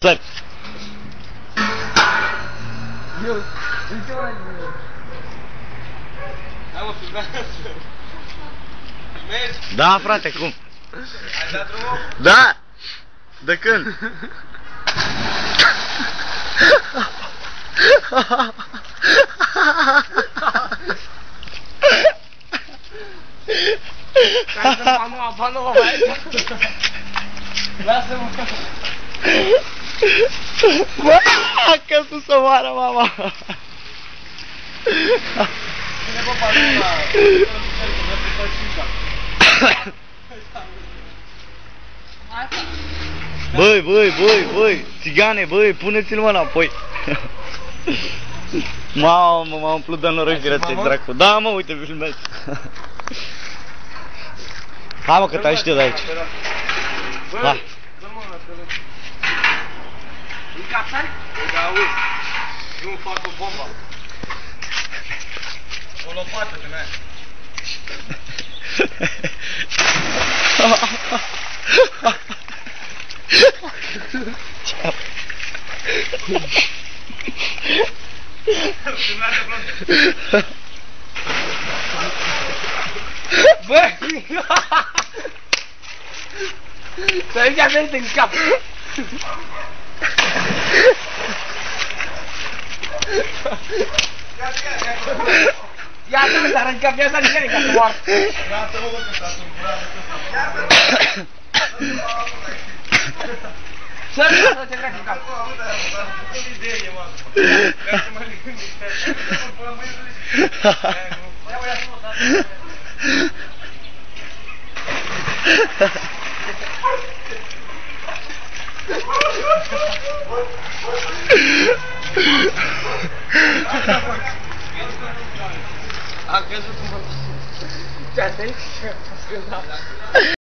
Plec. Eu, în ce mai bine? Hai mă, filmează. Filmezi? Da, frate, cum? Ai dat drumul? Da! De când? Hai să panoa, vai! Lasă-mă! Bă, că sus să moară, mama! Vine bă panoa! Băi, țigane, băi, puneți-l mă înapoi! Mamă, m-am umplut de noroc, grație, dracu! Da, mă, uite, filmez! Hai mă, că te aștept de aici! Hai! Îi capsari? Da, auzi! Nu fac o bombă! O lopată de mea! Ceau! Bă! Să-i ia venit în cap! Ia să-mi s-a arăncat viața nimeni ca să moară! Lasă-mă bă că s-a tulburat Să-mi lasă ce dracu în cap! o idee, mă! Ca să mă gândesc! Ia bă, ia să mă dați! Am crezut că mă... Ce-a zis?